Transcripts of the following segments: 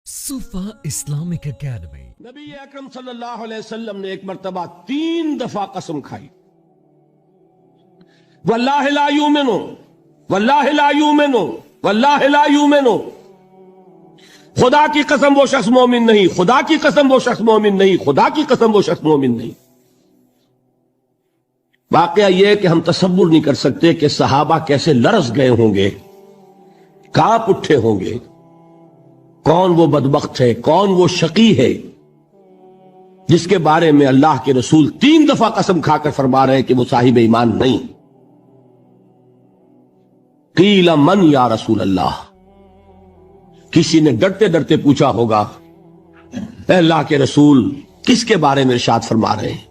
صفا Islamic academy. نبی اکرم صلی اللہ علیہ وسلم نے ایک مرتبہ 3 دفعہ قسم کھائی، واللہ لا یؤمنو، واللہ لا یؤمنو، واللہ لا یؤمنو۔ خدا کی قسم وہ شخص مومن نہیں، خدا کی قسم وہ شخص مومن نہیں، خدا کی قسم وہ شخص مومن نہیں۔ واقعہ یہ ہے کہ ہم تصور نہیں کر سکتے کہ صحابہ کیسے لرز گئے ہوں گے، کانپ اٹھے ہوں گے۔ کون وہ بدبخت ہے، کون وہ شقی ہے جس کے بارے میں اللہ کے رسول 3 دفعہ قسم کھا کر فرما رہے ہیں کہ وہ صاحب ایمان نہیں۔ قیل من یا رسول اللہ، کسی نے ڈرتے ڈرتے پوچھا ہوگا اے اللہ کے رسول کس کے بارے میں ارشاد فرما رہے ہیں؟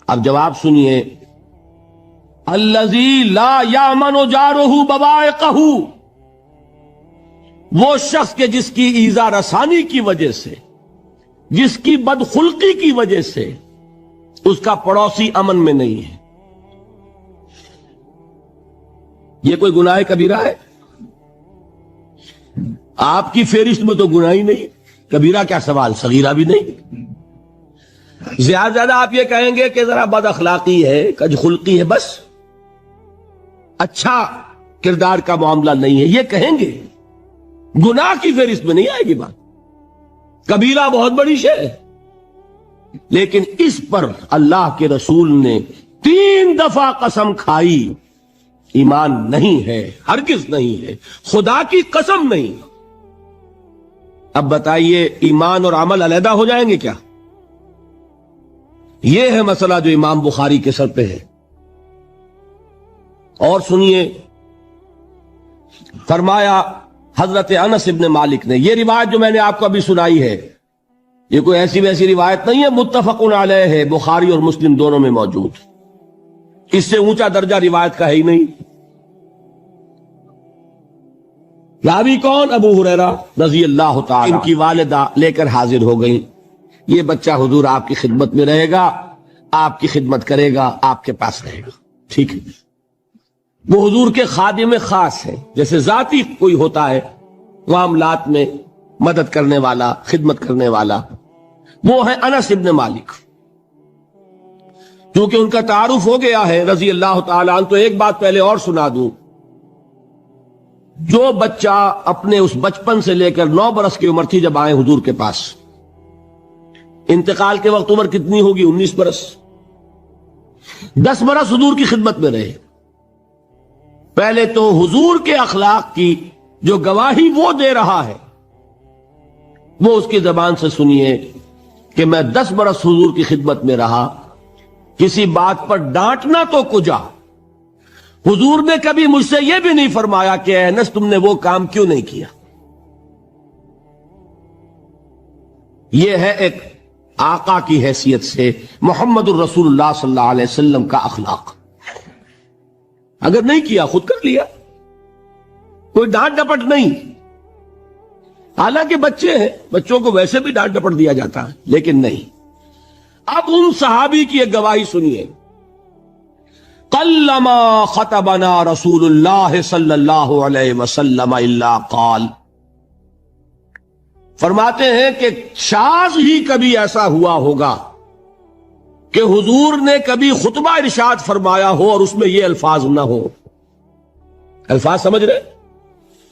اب جواب سنیے، الذی لا یامن جارہ بوائقہ، وہ شخص کے جس کی ایذا رسانی کی وجہ سے، جس کی بدخلقی کی وجہ سے اس کا پڑوسی امن میں نہیں ہے۔ یہ کوئی گناہ کبیرہ ہے؟ آپ کی فہرست میں تو گناہ ہی نہیں، کبیرہ کیا سوال، صغیرہ بھی نہیں۔ زیادہ آپ یہ کہیں گے کہ ذرا بد اخلاقی ہے، کج خلقی ہے، بس اچھا کردار کا معاملہ نہیں ہے، یہ کہیں گے، گناہ کی فہرست میں نہیں آئے گی بات۔ کبیرہ بہت بڑی شے ہے، لیکن اس پر اللہ کے رسول نے 3 دفعہ قسم کھائی، ایمان نہیں ہے، ہرگز نہیں ہے، خدا کی قسم نہیں۔ اب بتائیے ایمان اور عمل علیحدہ ہو جائیں گے کیا؟ یہ ہے مسئلہ جو امام بخاری کے سر پہ ہے۔ اور سنیے، فرمایا حضرت انس ابن مالک نے، یہ روایت جو میں نے آپ کو ابھی سنائی ہے یہ کوئی ایسی ویسی روایت نہیں ہے، متفق علیہ ہے، بخاری اور مسلم دونوں میں موجود، اس سے اونچا درجہ روایت کا ہے ہی نہیں۔ راوی کون؟ ابو ہریرہ رضی اللہ تعالی، ان کی والدہ لے کر حاضر ہو گئیں، یہ بچہ حضور آپ کی خدمت میں رہے گا، آپ کی خدمت کرے گا، آپ کے پاس رہے گا، ٹھیک ہے۔ وہ حضور کے خادم خاص ہیں، جیسے ذاتی کوئی ہوتا ہے معاملات میں مدد کرنے والا، خدمت کرنے والا، وہ ہے انس ابن مالک۔ کیونکہ ان کا تعارف ہو گیا ہے رضی اللہ تعالیٰ عنہ، تو ایک بات پہلے اور سنا دوں، جو بچہ اپنے اس بچپن سے لے کر 9 برس کی عمر تھی جب آئے حضور کے پاس، انتقال کے وقت عمر کتنی ہوگی؟ 19 برس، 10 برس حضور کی خدمت میں رہے۔ پہلے تو حضور کے اخلاق کی جو گواہی وہ دے رہا ہے وہ اس کی زبان سے سنیے کہ میں 10 برس حضور کی خدمت میں رہا، کسی بات پر ڈانٹنا تو کجا، حضور نے کبھی مجھ سے یہ بھی نہیں فرمایا کہ اے انس تم نے وہ کام کیوں نہیں کیا۔ یہ ہے ایک آقا کی حیثیت سے محمد الرسول اللہ صلی اللہ علیہ وسلم کا اخلاق۔ اگر نہیں کیا خود کر لیا، کوئی ڈانٹ ڈپٹ نہیں، حالانکہ بچے ہیں، بچوں کو ویسے بھی ڈانٹ ڈپٹ دیا جاتا ہے، لیکن نہیں۔ اب ان صحابی کی ایک گواہی سنیے، قلما خطبنا رسول اللہ صلی اللہ علیہ وسلم الا قال، فرماتے ہیں کہ شاذ ہی کبھی ایسا ہوا ہوگا کہ حضور نے کبھی خطبہ ارشاد فرمایا ہو اور اس میں یہ الفاظ نہ ہو۔ الفاظ سمجھ رہے؟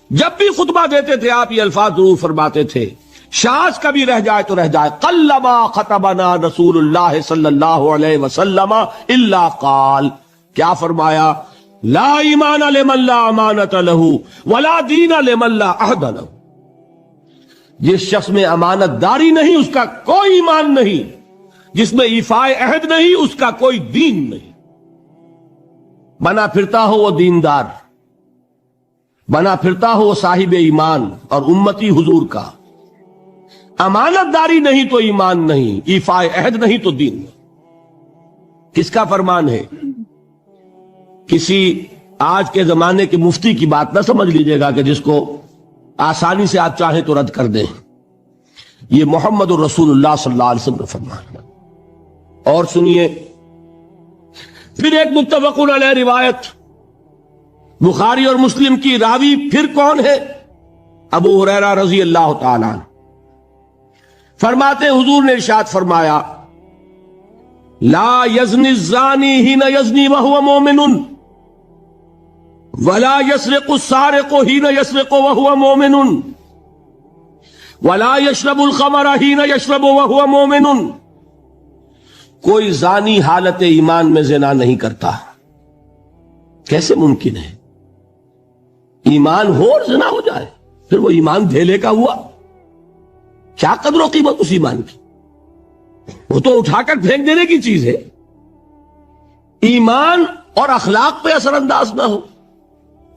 جب بھی خطبہ دیتے تھے آپ یہ الفاظ ضرور فرماتے تھے، شاذ کبھی رہ جائے تو رہ جائے، قلما خطبنا رسول اللہ صلی اللہ علیہ وسلم الا قال، کیا فرمایا؟ لا ایمان لمن لا امانت لہ ولا دین لمن لا عہد لہ، جس شخص میں امانت داری نہیں اس کا کوئی ایمان نہیں، جس میں ایفائے عہد نہیں اس کا کوئی دین نہیں۔ بنا پھرتا ہو وہ دیندار، بنا پھرتا ہو وہ صاحب ایمان اور امتی حضور کا، امانت داری نہیں تو ایمان نہیں، ایفائے عہد نہیں تو دین نہیں۔ کس کا فرمان ہے؟ کسی آج کے زمانے کے مفتی کی بات نہ سمجھ لیجئے گا کہ جس کو آسانی سے آپ چاہیں تو رد کر دیں، یہ محمد الرسول اللہ صلی اللہ علیہ وسلم نے فرمایا۔ اور سنیے پھر ایک متفق علیہ روایت، بخاری اور مسلم کی، راوی پھر کون ہے؟ ابو ہریرہ رضی اللہ تعالیٰ عنہ فرماتے حضور نے ارشاد فرمایا لا یزنی الزانی حین یزنی وہو مومن ولا یسرق السارق حین یسرق وہو مومن ولا یشرب الخمر حین یشرب وہو مومن. کوئی زانی حالت ایمان میں زنا نہیں کرتا. کیسے ممکن ہے؟ ایمان ہو اور زنا ہو جائے، پھر وہ ایمان دھیلے کا ہوا. کیا قدر و قیمت اس ایمان کی؟ وہ تو اٹھا کر پھینک دینے کی چیز ہے. ایمان اور اخلاق پہ اثر انداز نہ ہو،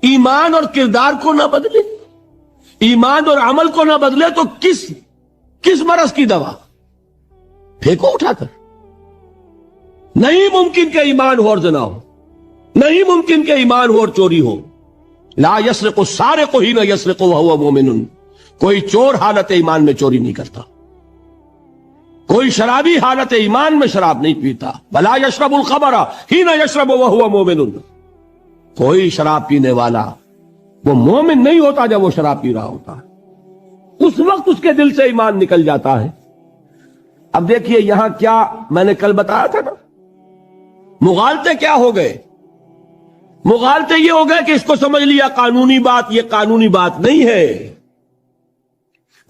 ایمان اور کردار کو نہ بدلے، ایمان اور عمل کو نہ بدلے تو کس مرض کی دوا؟ پھینکو اٹھا کر. نہیں ممکن کہ ایمان ہو اور زنا ہو، نہیں ممکن کہ ایمان ہو اور چوری ہو. لا یسرق السارق حین یسرق وہو مومن. کوئی چور حالت ایمان میں چوری نہیں کرتا، کوئی شرابی حالت ایمان میں شراب نہیں پیتا. ولا یشرب الخمر حین یشرب وہو مومن. کوئی شراب پینے والا وہ مومن نہیں ہوتا جب وہ شراب پی رہا ہوتا ہے، اس وقت اس کے دل سے ایمان نکل جاتا ہے. اب دیکھیے یہاں کیا میں نے کل بتایا تھا نا، مغالطے کیا ہو گئے؟ مغالطے یہ ہو گئے کہ اس کو سمجھ لیا قانونی بات، یہ قانونی بات نہیں ہے،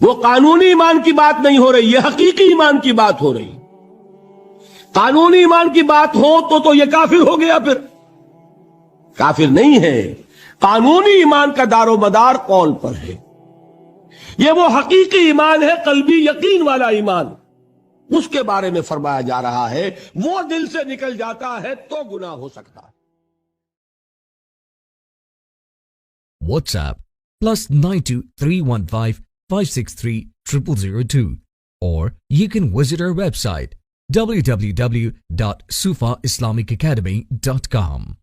وہ قانونی ایمان کی بات نہیں ہو رہی، یہ حقیقی ایمان کی بات ہو رہی. قانونی ایمان کی بات ہو تو یہ کافر ہو گیا. پھر کافر نہیں ہے. قانونی ایمان کا دار و مدار قول پر ہے. یہ وہ حقیقی ایمان ہے، قلبی یقین والا ایمان. اس کے بارے میں فرمایا جا رہا ہے وہ دل سے نکل جاتا ہے تو گناہ ہو سکتا ہے. WhatsApp +92 315 563 0002, or you can visit our website www.sufaislamicacademy.com.